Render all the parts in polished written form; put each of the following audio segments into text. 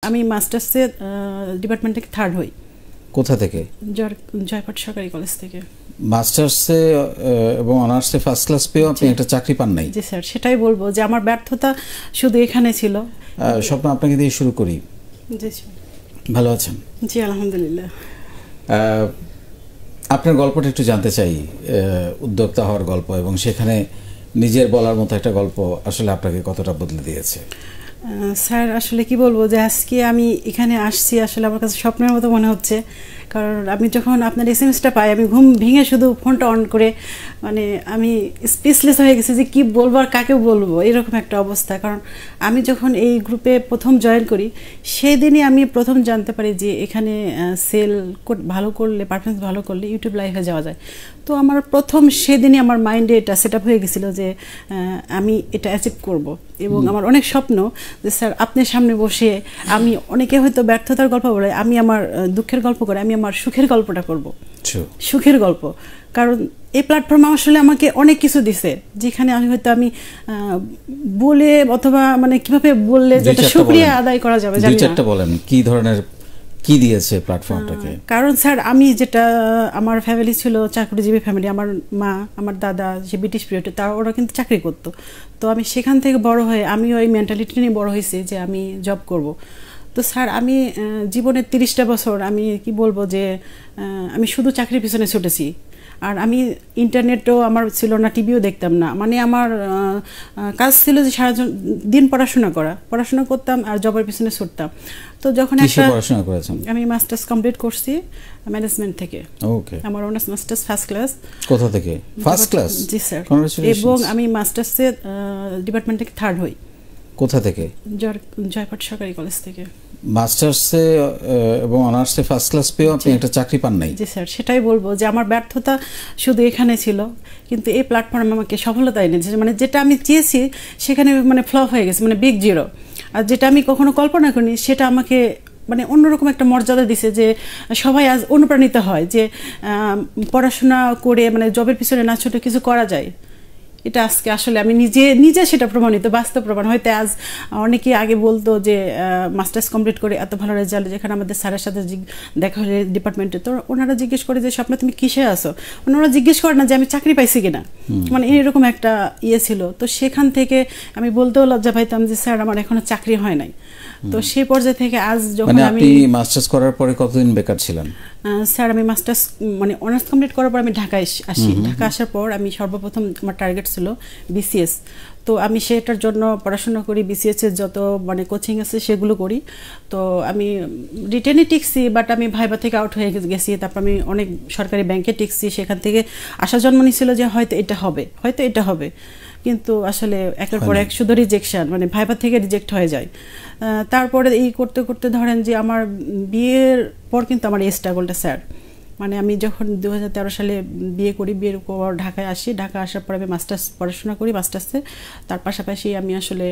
আমি মাস্টার্সে ডিপার্টমেন্ট থেকে থার্ড হই। কোথা থেকে? জয়পাট সরকারি কলেজ থেকে। মাস্টার্সে এবং অনার্সে ফার্স্ট ক্লাস পেয়েও আপনি একটা চাকরি পান নাই? জি স্যার, সেটাই বলবো যে আমার ব্যর্থতা শুধু এখানে ছিল। স্বপ্ন, আপনাকে দিয়ে শুরু করি। জি ভালো আছেন? জি আলহামদুলিল্লাহ। আপনার গল্পটা একটু জানতে চাই, উদ্যোক্তা হওয়ার গল্প, এবং সেখানে নিজের বলার মতো একটা গল্প আসলে আপনাকে কতটা বদলে দিয়েছে? স্যার আসলে কি বলবো যে আজকে আমি এখানে আসছি, আসলে আমার কাছে স্বপ্নের মতো মনে হচ্ছে। কারণ আমি যখন আপনার এসএমএসটা পাই, আমি ঘুম ভেঙে শুধু ফোনটা অন করে মানে আমি স্পেসলেস হয়ে গেছি যে কি বলবো আর কাকে বলবো, এরকম একটা অবস্থা। কারণ আমি যখন এই গ্রুপে প্রথম জয়েন করি, সেই দিনই আমি প্রথম জানতে পারি যে এখানে সেল ভালো করলে, পারফরমেন্স ভালো করলে ইউটিউব লাইভে যাওয়া যায়। তো আমার প্রথম সেদিনই আমার মাইন্ডে এটা সেট আপ হয়ে গেছিলো যে আমি এটা অ্যাচিভ করব। এবং আমার অনেক স্বপ্ন যে স্যার আপনার সামনে বসে, আমি অনেকে হয়তো ব্যর্থতার গল্প বলে, আমি আমার দুঃখের গল্প করে আমি আমার সুখের গল্পটা করব। সুখের গল্প, কারণ এই প্ল্যাটফর্ম আসলে আমাকে অনেক কিছু দিছে, যেখানে আমি হয়তো আমি বলে অথবা মানে কিভাবে বললে যেটা শুকরিয়া আদায় করা যাবে জানি না। বলেন কি ধরনের কি দিয়েছে প্ল্যাটফর্মটাকে? কারণ স্যার আমি যেটা, আমার ফ্যামিলি ছিল চাকরিজীবী ফ্যামিলি। আমার মা, আমার দাদা যে ব্রিটিশ পিরিয়ডে, ওরা কিন্তু চাকরি করতো। তো আমি সেখান থেকে বড় হয়ে আমি ওই মেন্টালিটি নিয়ে বড় হয়েছি যে আমি জব করব। তো স্যার আমি জীবনের 30টা বছর আমি কি বলবো যে আমি শুধু চাকরির পিছনে ছুটেছি। আর আমি ইন্টারনেটও আমার ছিল না, টিভিও দেখতাম না। মানে আমার কাজ ছিল যে সারা দিন পড়াশোনা করতাম আর জবের পিছনে ছুটতাম। তো যখন আমি মাস্টার্স কমপ্লিট করছি ম্যানেজমেন্ট থেকে। আমার অনার্স মাস্টার্স ফার্স্ট ক্লাস। কোথা থেকে? First class? জি স্যার। এবং আমি মাস্টার্সে ডিপার্টমেন্ট থেকে থার্ড হই। কোথা থেকে? জয়পাট সরকারি কলেজ থেকে। মাস্টার্সে এবং অনার্সে ফার্স্ট ক্লাস পেয়েও আপনি একটা চাকরি পান নাই? জি স্যার, সেটাই বলবো যে আমার ব্যর্থতা শুধু এখানে ছিল, কিন্তু এই প্ল্যাটফর্ম আমাকে সফলতা এনেছে। মানে যেটা আমি চেয়েছি সেখানে মানে ফ্লপ হয়ে গেছে, মানে বিগ জিরো। আর যেটা আমি কখনো কল্পনা করিনি সেটা আমাকে মানে অন্যরকম একটা মর্যাদা দিছে, যে সবাই আজ অনুপ্রাণিত হয় যে পড়াশোনা করে মানে জবের পিছনে না ছুটে কিছু করা যায়। এটা আজকে আসলে আমি নিজে সেটা প্রমাণিত, বাস্তব প্রমাণ। হয়তো আজ অনেকেই আগে বলতো যে মাস্টার্স কমপ্লিট করে এত ভালো রেজাল্ট, যেখানে আমাদের স্যারের সাথে দেখা হলে ডিপার্টমেন্টে, তো ওনারা জিজ্ঞেস করে যে স্বপ্ন তুমি কিসে আসো, ওনারা জিজ্ঞেস করে না যে আমি চাকরি পাইছি কিনা। মানে এরকম একটা ইয়ে ছিল। তো সেখান থেকে আমি বলতেও লজ্জা পাইতাম যে স্যার আমার এখনো চাকরি হয় নাই। তো সেই পর্যায়ে থেকে আজ যখন আমি মাস্টার্স করার পরে কতদিন বেকার ছিলেন? স্যার আমি মাস্টার্স মানে অনার্স কমপ্লিট করার পর আমি ঢাকায় আসি। ঢাকা আসার পর আমি সর্বপ্রথম আমার টার্গেট ছিল বিসিএস। তো আমি সেটার জন্য পড়াশোনা করি, বিসিএস এর যত মানে কোচিং আছে সেগুলো করি। তো আমি রিটেনে টিকছি, বাট আমি ভাইবা থেকে আউট হয়ে গেছি। তারপর আমি অনেক সরকারি ব্যাংকে টিকছি। সেখান থেকে আশা জন্ম নিয়েছিল যে হয়তো এটা হবে, কিন্তু আসলে একের পর এক শুধু রিজেকশন, মানে ভাইবা থেকে রিজেক্ট হয়ে যায়। তারপরে এই করতে করতে ধরেন যে আমার বিয়ের পর কিন্তু আমার এই স্ট্রাগলটা স্যার, মানে আমি যখন 2013 সালে বিয়ে করি, বিয়ের পর ঢাকায় আসি। ঢাকা আসার পর আমি মাস্টার্স পড়াশোনা করি। মাস্টার্সে তার পাশাপাশি আমি আসলে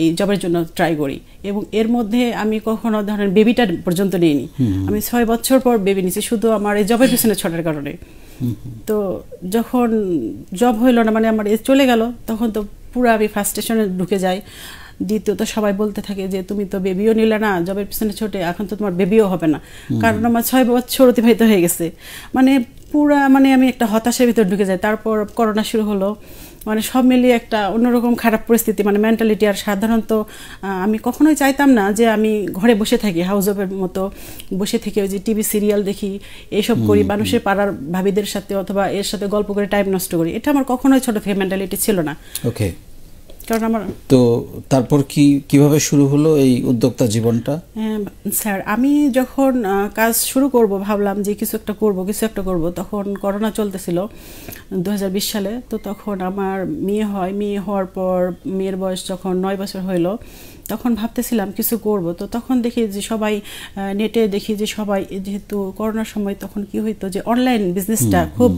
এই জবের জন্য ট্রাই করি। এবং এর মধ্যে আমি কখনো ধরেন বেবিটা পর্যন্ত নিইনি। আমি 6 বছর পর বেবি নিয়েছি, শুধু আমার এই জবের পিছনে ছোটার কারণে। তো যখন জব হইল না, মানে আমার চলে গেল, তখন তো পুরো আমি ফ্রাস্ট্রেশনে ঢুকে যাই। দ্বিতীয়ত সবাই বলতে থাকে যে তুমি তো বেবিও নিলে না, জবের পিছনে ছোটে, এখন তো তোমার বেবিও হবে না। কারণ আমার 6 বছর অতিবাহিত হয়ে গেছে। মানে পুরা মানে আমি একটা হতাশার ভিতর ঢুকে যাই। তারপর করোনা শুরু হলো, মানে সব মিলিয়ে একটা অন্যরকম খারাপ পরিস্থিতি, মানে মেন্টালিটি। আর সাধারণত আমি কখনোই চাইতাম না যে আমি ঘরে বসে থাকি, হাউস জবের মতো বসে থেকে ওই যে টিভি সিরিয়াল দেখি, এইসব করি, মানুষের পাড়ার ভাবিদের সাথে অথবা এর সাথে গল্প করে টাইম নষ্ট করি। এটা আমার কখনোই ছোট থেকে মেন্টালিটি ছিল না। ওকে, কারণ আমার তো তারপর কিভাবে শুরু হলো এই উদ্যোক্তা জীবনটা? স্যার আমি যখন কাজ শুরু করব, ভাবলাম যে কিছু একটা করব, তখন করোনা চলতেছিল 2020 সালে। তো তখন আমার মেয়ে হয়। মেয়ে হওয়ার পর মেয়ের বয়স যখন 9 বছর হইল, তখন ভাবতেছিলাম কিছু করব। তো তখন দেখি যে সবাই নেটে দেখি যে সবাই, যেহেতু করোনার সময় তখন কি হইতো যে অনলাইন বিজনেসটা খুব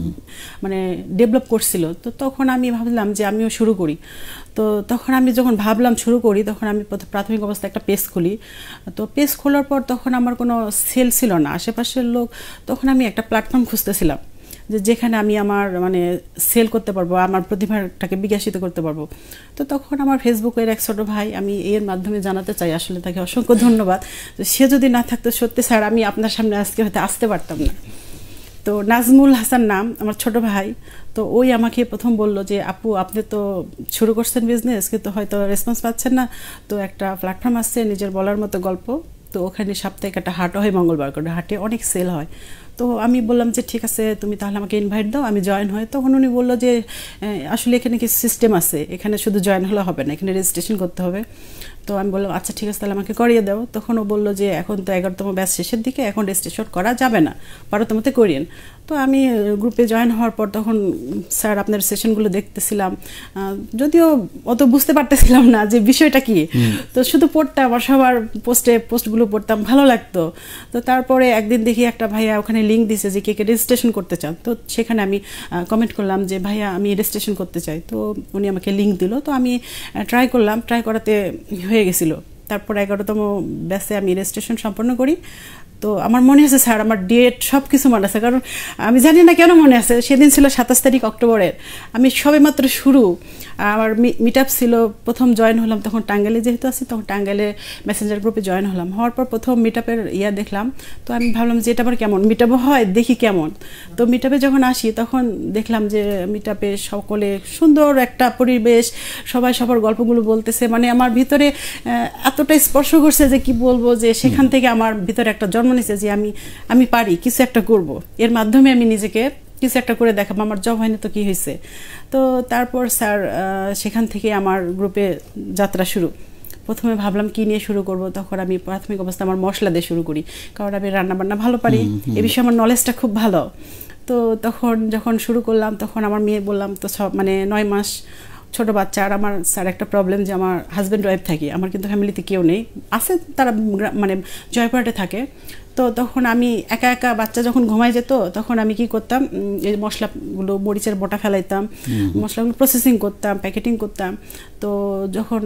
মানে ডেভেলপ করছিল। তো তখন আমি ভাবলাম যে আমিও শুরু করি। তো তখন আমি যখন ভাবলাম শুরু করি, তখন আমি প্রাথমিক অবস্থায় একটা পেজ খুলি। তো পেজ খোলার পর তখন আমার কোনো সেল ছিল না, আশেপাশের লোক, তখন আমি একটা প্ল্যাটফর্ম খুঁজতেছিলাম যে যেখানে আমি আমার মানে সেল করতে পারবো, আমার প্রতিভাটাকে বিকশিত করতে পারবো। তো তখন আমার ফেসবুকের এক ছোট ভাই, আমি এর মাধ্যমে জানাতে চাই আসলে তাকে অসংখ্য ধন্যবাদ, সে যদি না থাকতো সত্যি স্যার আমি আপনার সামনে আজকে হয়তো আসতে পারতাম না। তো নাজমুল হাসান নাম আমার ছোট ভাই, তো ওই আমাকে প্রথম বলল যে আপু আপনি তো শুরু করছেন বিজনেস কিন্তু হয়তো রেসপন্স পাচ্ছেন না, তো একটা প্ল্যাটফর্ম আসছে নিজের বলার মতো গল্প, তো ওখানে সাপ্তাহিক একটা হাটও হয় মঙ্গলবার করে, হাটে অনেক সেল হয়। তো আমি বললাম যে ঠিক আছে তুমি তাহলে আমাকে ইনভাইট দাও, আমি জয়েন হই। তখন উনি বললো যে আসলে এখানে কি সিস্টেম আছে, এখানে শুধু জয়েন হলে হবে না, এখানে রেজিস্ট্রেশন করতে হবে। তো আমি বললাম আচ্ছা ঠিক আছে তাহলে আমাকে করিয়ে দাও। তখন ও বললো যে এখন তো 11তম ব্যাচ শেষের দিকে, এখন রেজিস্ট্রেশন করা যাবে না, 12তমতে করিয়েন। তো আমি গ্রুপে জয়েন হওয়ার পর তখন স্যার আপনার সেশনগুলো দেখতেছিলাম, যদিও অত বুঝতে পারতেছিলাম না যে বিষয়টা কি, তো শুধু পড়তাম আর সবার পোস্টগুলো পড়তাম, ভালো লাগতো। তো তারপরে একদিন দেখি একটা ভাইয়া ওখানে লিঙ্ক দিছে যে কে কে রেজিস্ট্রেশন করতে চান, তো সেখানে আমি কমেন্ট করলাম যে ভাইয়া আমি রেজিস্ট্রেশন করতে চাই। তো উনি আমাকে লিঙ্ক দিল, তো আমি ট্রাই করলাম, ট্রাই করাতে হয়ে গেছিলো। তারপর 11তম ব্যাচে আমি রেজিস্ট্রেশন সম্পন্ন করি। তো আমার মনে আছে স্যার, আমার ডেট সব কিছু মনে আছে, কারণ আমি জানি না কেন মনে আছে, সেদিন ছিল 27 তারিখ অক্টোবরের, আমি সবেমাত্র শুরু, আমার মিট আপ ছিল, প্রথম জয়েন হলাম তখন টাঙ্গাইলে যেহেতু আছি, তখন টাঙ্গাইলে মেসেঞ্জার গ্রুপে জয়েন হলাম। হওয়ার পর প্রথম মিট আপের দেখলাম, তো আমি ভাবলাম যে এটা আবার কেমন মিট আপ হয়, দেখি কেমন। তো মিট আপে যখন আসি তখন দেখলাম যে মিট আপে সকলে সুন্দর একটা পরিবেশ, সবাই সবার গল্পগুলো বলতেছে, মানে আমার ভিতরে এতটা স্পর্শ করছে যে কি বলবো, যে সেখান থেকে আমার ভিতরে একটা জন্ম নিছে যে আমি পারি, কিছু একটা করব, এর মাধ্যমে আমি নিজেকে কিছু একটা করে দেখাবো, আমার জব হয়নি তো কি হয়েছে। তো তারপর স্যার সেখান থেকে আমার গ্রুপে যাত্রা শুরু। প্রথমে ভাবলাম কি নিয়ে শুরু করব, তখন আমি প্রাথমিক অবস্থা আমার মশলা দিয়ে শুরু করি, কারণ আমি রান্নাবান্না ভালো পারি, এ বিষয়ে আমার নলেজটা খুব ভালো। তো তখন যখন শুরু করলাম তখন আমার মেয়ে বললাম তো সব মানে 9 মাস ছোট বাচ্চা, আর আমার স্যার একটা প্রবলেম যে আমার হাজব্যান্ড ওয়াইফ থাকি, আমার কিন্তু ফ্যামিলিতে কেউ নেই, আছে তারা মানে জয়পুরহাটে থাকে। তো তখন আমি একা একা, বাচ্চা যখন ঘুমাই যেত তখন আমি কি করতাম, এই মশলাগুলো মরিচের বোটা ফেলাইতাম, মশলাগুলো প্রসেসিং করতাম, প্যাকেটিং করতাম। তো যখন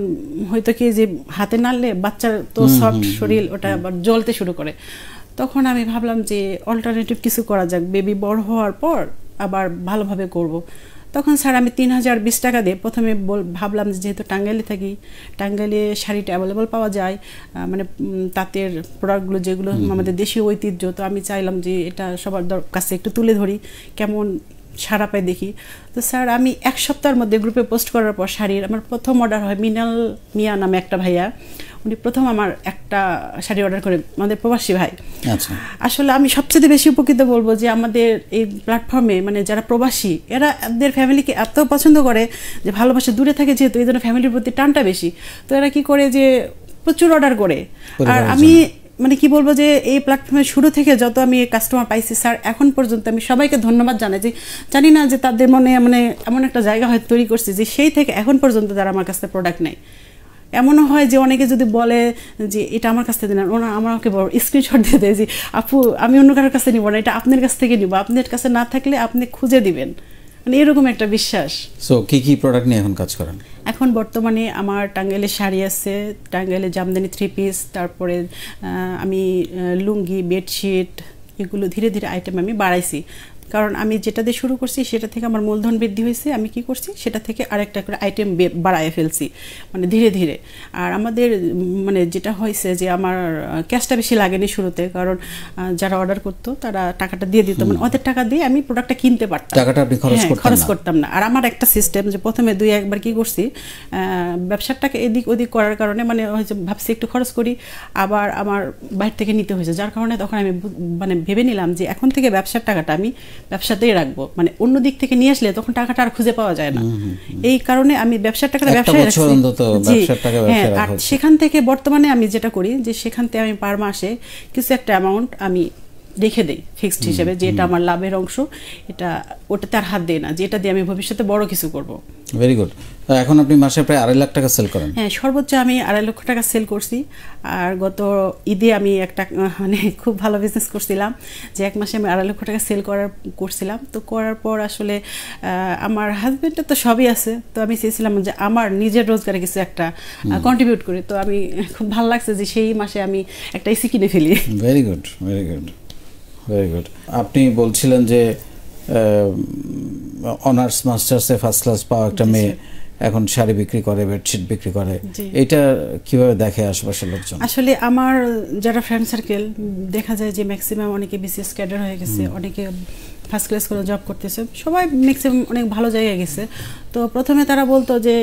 হয়তো কি যে হাতে নাড়লে বাচ্চার তো সফট শরীর, ওটা আবার জ্বলতে শুরু করে, তখন আমি ভাবলাম যে অল্টারনেটিভ কিছু করা যাক, বেবি বড় হওয়ার পর আবার ভালোভাবে করব। তখন স্যার আমি 3020 টাকা দিয়ে প্রথমে ভাবলাম যেহেতু টাঙ্গাইলে থাকি, টাঙ্গাইলে শাড়িটা অ্যাভেলেবল পাওয়া যায়, মানে তাঁতের প্রোডাক্টগুলো যেগুলো আমাদের দেশীয় ঐতিহ্য, তো আমি চাইলাম যে এটা সবার কাছে একটু তুলে ধরি, কেমন সারা পাই দেখি। তো স্যার আমি 1 সপ্তাহের মধ্যে গ্রুপে পোস্ট করার পর শাড়ির আমার প্রথম অর্ডার হয়, মিনাল মিয়া নামে একটা ভাইয়া, উনি প্রথম আমার একটা শাড়ি অর্ডার করে, আমাদের প্রবাসী ভাই। আচ্ছা, আসলে আমি সবচেয়ে বেশি উপকৃত বলবো যে আমাদের এই প্ল্যাটফর্মে মানে যারা প্রবাসী, এরা এদের ফ্যামিলিকে এত পছন্দ করে যে ভালোবাসা, দূরে থাকে যেহেতু এই জন্য ফ্যামিলির প্রতি টানটা বেশি, তো এরা কি করে যে প্রচুর অর্ডার করে। আর আমি মানে কি বলবো যে এই প্ল্যাটফর্মের শুরু থেকে যত আমি কাস্টমার পাইছি স্যার, এখন পর্যন্ত আমি সবাইকে ধন্যবাদ জানাই, যে জানি না যে তাদের মনে মানে এমন একটা জায়গা হয়তো তৈরি করছি যে সেই থেকে এখন পর্যন্ত তারা আমার কাছ থেকে প্রোডাক্ট নেয়। এমনও হয় যে অনেকে যদি বলে যে এটা আমার কাছ থেকে নেন, ওরা আমাকে বড় স্ক্রিনশট দিয়ে দেয় যে আপু আমি অন্য কারোর কাছে নিব না, এটা আপনার কাছ থেকে নিব, আপনার কাছে না থাকলে আপনি খুঁজে দিবেন, মানে এরকম একটা বিশ্বাস। সো কি কি প্রোডাক্ট নিয়ে এখন কাজ করেন? এখন বর্তমানে আমার টাঙ্গাইলের শাড়ি আছে, টাঙ্গাইলের জামদানি 3 পিস, তারপরে আমি লুঙ্গি, বেডশিট, এগুলো ধীরে ধীরে আইটেম আমি বাড়াইছি, কারণ আমি যেটা দিয়ে শুরু করছি সেটা থেকে আমার মূলধন বৃদ্ধি হয়েছে, আমি কি করছি সেটা থেকে আরেকটা করে আইটেম বাড়ায় ফেলছি মানে ধীরে ধীরে। আর আমাদের মানে যেটা হয়েছে যে আমার ক্যাশটা বেশি লাগেনি শুরুতে, কারণ যারা অর্ডার করতো তারা টাকাটা দিয়ে দিত, মানে ওদের টাকা দিয়ে আমি প্রোডাক্টটা কিনতে পারতাম, টাকাটা আপনি খরচ করতাম না। আর আমার একটা সিস্টেম যে প্রথমে 2-1 কি করছি, ব্যবসাটাকে এদিক ওদিক করার কারণে মানে হয়তো ভাবছি একটু খরচ করি, আবার আমার বাইরে থেকে নিতে হয়েছে, যার কারণে তখন আমি মানে ভেবে নিলাম যে এখন থেকে ব্যবসার টাকাটা আমি ব্যবসাতেই রাখবো, মানে অন্য দিক থেকে নিয়ে আসলে তখন টাকাটা আর খুঁজে পাওয়া যায় না, এই কারণে আমি ব্যবসার টাকাটা ব্যবসায় রাখছি। আর সেখান থেকে বর্তমানে আমি যেটা করি যে সেখান থেকে আমি পার মাসে কিছু একটা অ্যামাউন্ট আমি রেখে দেই ফিক্সড হিসেবে, যে এটা আমার লাভের অংশ, এটা ওটাতে আর হাত দেয় না, যে এটা দিয়ে আমি ভবিষ্যতে বড় কিছু করব। Very good. এখন আপনি মাসে প্রায় 2.5 লাখ টাকা সেল করেন? হ্যাঁ, সর্বোচ্চ আমি 2.5 লক্ষ টাকা সেল করছি। আর গত ঈদে আমি একটা মানে খুব ভালো বিজনেস করছিলাম, যে 1 মাসে আমি 2.5 লক্ষ টাকা সেল করছিলাম। তো করার পর আসলে আমার হাজব্যান্ডের তো সবই আছে, তো আমি চেয়েছিলাম যে আমার নিজের রোজগারে কিছু একটা কন্ট্রিবিউট করি, তো আমি খুব ভালো লাগছে যে সেই মাসে আমি একটা এসি কিনে ফেলি। Very good, very good, very good. আপনি বলছিলেন যে অনার্স মাস্টার্সে ফার্স্ট ক্লাস পাওয়া একটা মেয়ে এখন শাড়ি বিক্রি করে, বেডশিট বিক্রি করে, এটা কিভাবে দেখে আশেপাশের লোকজন? আসলে আমার যারা ফ্রেন্ড সার্কেল দেখা যায় যে ম্যাক্সিমাম অনেকে বিসিএস ক্যাডার হয়ে গেছে, অনেকে ফার্স্ট ক্লাস করে জব করতেছে, সবাই ম্যাক্সিমাম অনেক ভালো জায়গায় গেছে। তো প্রথমে তারা বলতো যে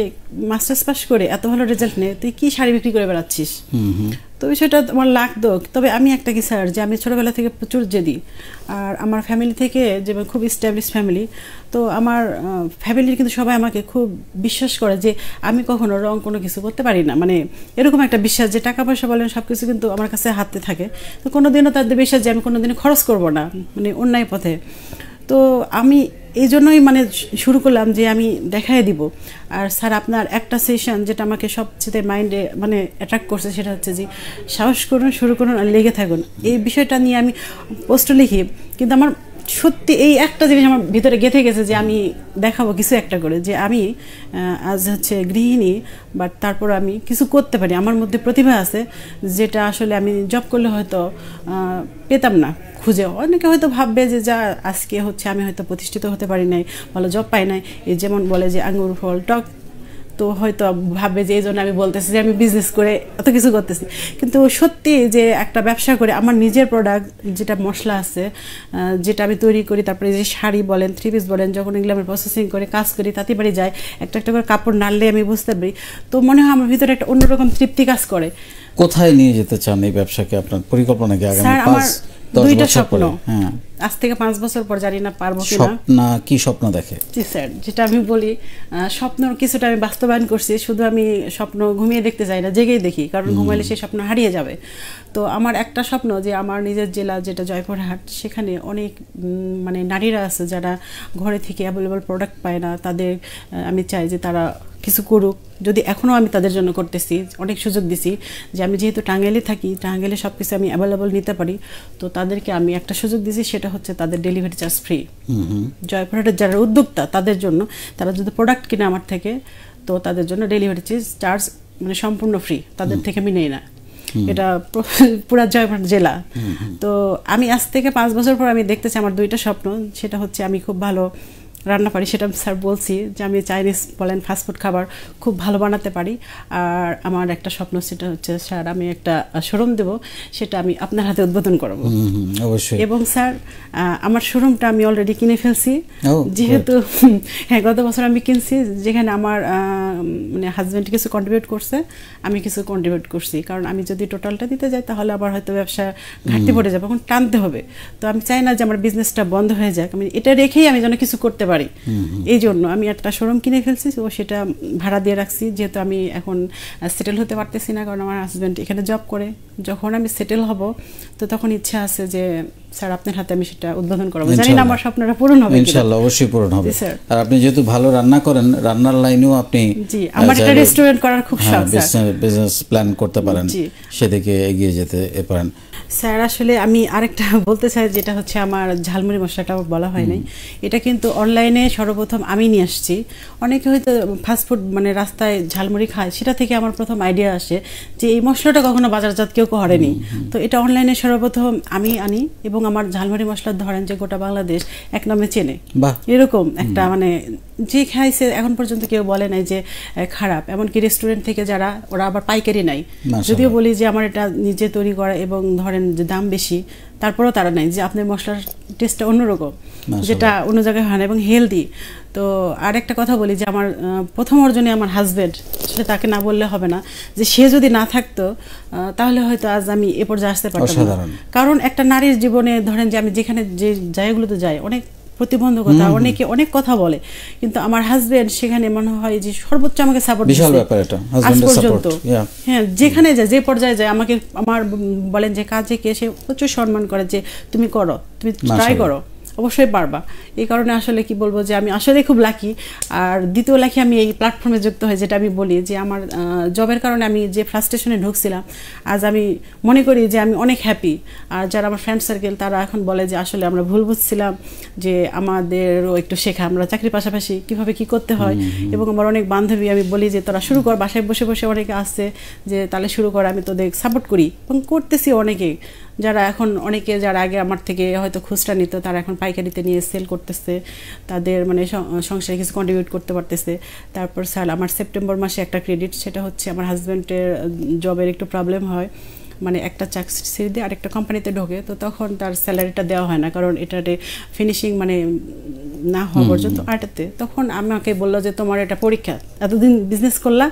মাস্টার্স পাস করে এত ভালো রেজাল্ট নেই, তুই কি শাড়ি বিক্রি করে বেড়াচ্ছিস। তো বিষয়টা আমার লাগতো। তবে আমি একটা কি স্যার, যে আমি ছোটোবেলা থেকে প্রচুর জেদি, আর আমার ফ্যামিলি থেকে যেমন খুব এস্টাবলিশ ফ্যামিলি, তো আমার ফ্যামিলির কিন্তু সবাই আমাকে খুব বিশ্বাস করে যে আমি কখনো রং কোনো কিছু করতে পারি না, মানে এরকম একটা বিশ্বাস যে টাকা পয়সা বলেন সব কিছু কিন্তু আমার কাছে হাতে থাকে। তো কোনোদিনও তাদের বিশ্বাস যে আমি কোনোদিনও খরচ করবো না, মানে অন্যায় পথে। তো আমি এই জন্যই মানে শুরু করলাম যে আমি দেখাই দিব। আর স্যার আপনার একটা সেশন যেটা আমাকে সবচেয়ে মাইন্ডে মানে অ্যাট্রাক্ট করছে সেটা হচ্ছে যে সাহস করুন, শুরু করুন আর লেগে থাকুন। এই বিষয়টা নিয়ে আমি পোস্ট লিখি, কিন্তু আমার সত্যি এই একটা জিনিস আমার ভিতরে গেঁথে গেছে যে আমি দেখাবো কিছু একটা করে, যে আমি আজ হচ্ছে গৃহিণী, বাট তারপর আমি কিছু করতে পারি, আমার মধ্যে প্রতিভা আছে যেটা আসলে আমি জব করলে হয়তো পেতাম না খুঁজে। অনেকে হয়তো ভাববে যে যা আজকে হচ্ছে আমি হয়তো প্রতিষ্ঠিত হতে পারি নাই, ভালো জব পাই নাই, এই যেমন বলে যে আঙ্গুর ফল টক, তো হয়তো ভাববে যে এই জন্য আমি বলতেছি যে আমি বিজনেস করে এত কিছু করতেছি। কিন্তু সত্যি যে একটা ব্যবসা করে আমার নিজের প্রোডাক্ট যেটা মশলা আছে, যেটা আমি তৈরি করি, তারপরে যে শাড়ি বলেন, থ্রি পিস বলেন, যখন এগুলো আমি প্রসেসিং করে কাজ করি, তাতে বাড়ি যায়, একটা একটা করে কাপড় নাড়লে আমি বুঝতে পারি, তো মনে হয় আমার ভিতরে একটা অন্যরকম তৃপ্তি কাজ করে। কোথায় নিয়ে যেতে চান এই ব্যবসাকে? আপনার পরিকল্পনা কি আগামী 5-10 দুইটা বছর স্বপ্ন। পরে? হ্যাঁ, আজ থেকে 5 বছর পর জানি না পারবো কিনা। স্বপ্ন কি স্বপ্ন দেখে? জি স্যার, যেটা আমি বলি স্বপ্ন কিছুটা আমি বাস্তবায়ন করছি। শুধু আমি স্বপ্ন ঘুমিয়ে দেখতে চাই না, জেগেই দেখি, কারণ ঘুমাইলে সেই স্বপ্ন হারিয়ে যাবে। তো আমার একটা স্বপ্ন যে আমার নিজের জেলা যেটা জয়পুরহাট, সেখানে অনেক মানে নারীরা আছে যারা ঘরে থেকে অ্যাভেলেবল প্রোডাক্ট পায় না, তাদের আমি চাই যে তারা কিছু করুক। যদি এখনও আমি তাদের জন্য করতেছি, অনেক সুযোগ দিছি যে আমি যেহেতু টাঙ্গাইলে থাকি, টাঙ্গাইলে সব কিছু আমি অ্যাভেলেবল নিতে পারি, তো তাদেরকে আমি একটা সুযোগ দিছি, সেটা হচ্ছে তাদের ডেলিভারি চার্জ ফ্রি। জয়পুরহাটের যারা উদ্যোক্তা তাদের জন্য, তারা যদি প্রোডাক্ট কিনে আমার থেকে, তো তাদের জন্য ডেলিভারি চার্জ মানে সম্পূর্ণ ফ্রি, তাদের থেকে আমি নেই না। এটা পুরা জয়পুরহাট জেলা। তো আমি আজ থেকে 5 বছর পর আমি দেখতেছি আমার দুইটা স্বপ্ন, সেটা হচ্ছে আমি খুব ভালো রান্না পারি, সেটা স্যার বলছি যে আমি চাইনিজ বলেন ফাস্টফুড খাবার খুব ভালো বানাতে পারি। আর আমার একটা স্বপ্ন সেটা হচ্ছে স্যার আমি একটা শোরুম দেব, সেটা আমি আপনার হাতে উদ্বোধন করব। অবশ্যই। এবং স্যার আমার শোরুমটা আমি অলরেডি কিনে ফেলছি, যেহেতু হ্যাঁ গত বছর আমি কিনছি, যেখানে আমার মানে হাজব্যান্ড কিছু কন্ট্রিবিউট করছে, আমি কিছু কন্ট্রিবিউট করছি, কারণ আমি যদি টোটালটা দিতে যাই তাহলে আবার হয়তো ব্যবসা ঘাটতি পড়ে যাবে, এখন টানতে হবে। তো আমি চাই না যে আমার বিজনেসটা বন্ধ হয়ে যাক, আমি এটা রেখেই আমি যেন কিছু করতে পারি। এই জন্য আমি একটা শোরুম কিনে ফেলছি, ও সেটা ভাড়া দিয়ে রাখছি, যেহেতু আমি এখন সেটেল হতে পারতেছি না, কারণ আমার হাজব্যান্ড এখানে জব করে। যখন আমি সেটেল হব, তো তখন ইচ্ছা আছে যে স্যার আপনার হাতে আমি সেটা উদ্বোধন করব। জানি না আমার স্বপ্নটা পূরণ হবে কিনা। ইনশাআল্লাহ অবশ্যই পূরণ হবে। আর আপনি যেহেতু ভালো রান্না করেন, রান্নার লাইনেও আপনি, জি আমার একটা রেস্টুরেন্ট করার খুব শখ, বিজনেস প্ল্যান করতে পারেন, সেদিকে এগিয়ে যেতে পারেন। স্যার আসলে আমি আরেকটা বলতে চাই, যেটা হচ্ছে আমার ঝালমুড়ি মশলাটা বলা হয় নাই, এটা কিন্তু অনলাইনে সর্বপ্রথম আমি নিয়ে আসছি। অনেকে হয়তো ফাস্টফুড মানে রাস্তায় ঝালমুড়ি খায়, সেটা থেকে আমার প্রথম আইডিয়া আসে যে এই মশলাটা কখনো বাজারজাত কেউ করেনি, তো এটা অনলাইনে সর্বপ্রথম আমি আনি, এবং আমার ঝালমুড়ি মশলার ধরেন যে গোটা বাংলাদেশ এক নামে চেনে, এরকম একটা মানে যে খাইছে এখন পর্যন্ত কেউ বলে নাই যে খারাপ। এমনকি রেস্টুরেন্ট থেকে যারা, ওরা আবার পাইকারি নাই, যদিও বলি যে আমার এটা নিজে তৈরি করা এবং ধরেন যে দাম বেশি, তারপরেও তারা নাই যে আপনার মশলার টেস্টটা অন্যরকম, যেটা অন্য জায়গায় হয় না, এবং হেলদি। তো আর একটা কথা বলি যে আমার প্রথম অর্জনে আমার হাজব্যান্ড, সেটা তাকে না বললে হবে না, যে সে যদি না থাকতো তাহলে হয়তো আজ আমি এ পর্যায়ে আসতে পারতাম না। কারণ একটা নারীর জীবনে ধরেন যে আমি যেখানে যে জায়গাগুলোতে যাই, অনেক প্রতিবন্ধকতা, অনেকে অনেক কথা বলে, কিন্তু আমার হাজবেন্ড সেখানে মনে হয় যে সর্বোচ্চ আমাকে সাপোর্ট বিশাল ব্যাপার এটা হাজবেন্ডের সাপোর্ট। হ্যাঁ, যেখানে যায়, যে পর্যায়ে যায়, আমাকে আমার বলেন যে কাজে কে, সে প্রচুর সম্মান করে যে তুমি করো, তুমি ট্রাই করো, অবশ্যই পারবা। এই কারণে আসলে কি বলবো যে আমি আসলে খুব লাকি। আর দ্বিতীয় লাকি আমি এই প্ল্যাটফর্মে যুক্ত হয়ে, যেটা আমি বলি যে আমার জবের কারণে আমি যে ফ্রাস্ট্রেশনে ঢুকছিলাম, আজ আমি মনে করি যে আমি অনেক হ্যাপি। আর যারা আমার ফ্রেন্ড সার্কেল, তারা এখন বলে যে আসলে আমরা ভুল বুঝছিলাম, যে আমাদেরও একটু শেখা, আমরা চাকরির পাশাপাশি কিভাবে কি করতে হয়। এবং আমার অনেক বান্ধবী, আমি বলি যে তোরা শুরু কর, বাসায় বসে বসে অনেকে আসছে যে তাহলে শুরু কর, আমি তোদের সাপোর্ট করি এবং করতেছি অনেকেই। যারা এখন অনেকে যারা আগে আমার থেকে হয়তো খুচরা নিত তারা এখন পাইকারিতে নিয়ে সেল করতেছে, তাদের মানে সংসারে কিছু কন্ট্রিবিউট করতে পারতেছে। তারপর স্যার আমার সেপ্টেম্বর মাসে একটা ক্রেডিট, সেটা হচ্ছে আমার হাজব্যান্ডের জবের একটু প্রবলেম হয়, মানে একটা চাকরি দিয়ে আরেকটা কোম্পানিতে ঢোকে, তো তখন তার স্যালারিটা দেওয়া হয় না, কারণ এটাতে ফিনিশিং মানে না হওয়া পর্যন্ত আটাতে। তখন আমাকে বললো যে তোমার এটা পরীক্ষা, এতদিন বিজনেস করলা,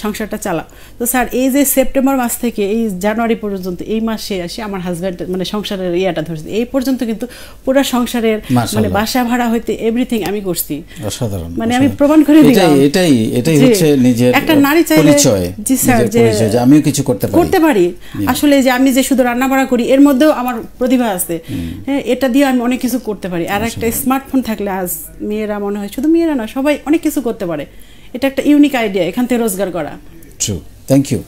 সংসারটা চালা। তো স্যার এই যে সেপ্টেম্বর মাস থেকে এই জানুয়ারি পর্যন্ত এই মাসে আসে আমার হাজব্যান্ড মানে সংসারের ইয়েটা ধরছে, এই পর্যন্ত কিন্তু পুরো সংসারের মানে বাসা ভাড়া হইতে এভরিথিং আমি করছি। অসাধারণ, মানে আমি প্রমাণ করে দিলাম এটাই হচ্ছে নিজের একটা নারী চাইলে, জি স্যার, যে আমিও কিছু করতে পারি। আসলে যে আমি যে শুধু রান্না বাড়া করি এর মধ্যেও আমার প্রতিভা আছে, হ্যাঁ, এটা দিয়ে আমি অনেক কিছু করতে পারি। আর একটা স্মার্টফোন থাকলে আজ মেয়েরা মনে হয়, শুধু মেয়েরা না, সবাই অনেক কিছু করতে পারে। এটা একটা ইউনিক আইডিয়া, এখান থেকে রোজগার করা। True, thank you.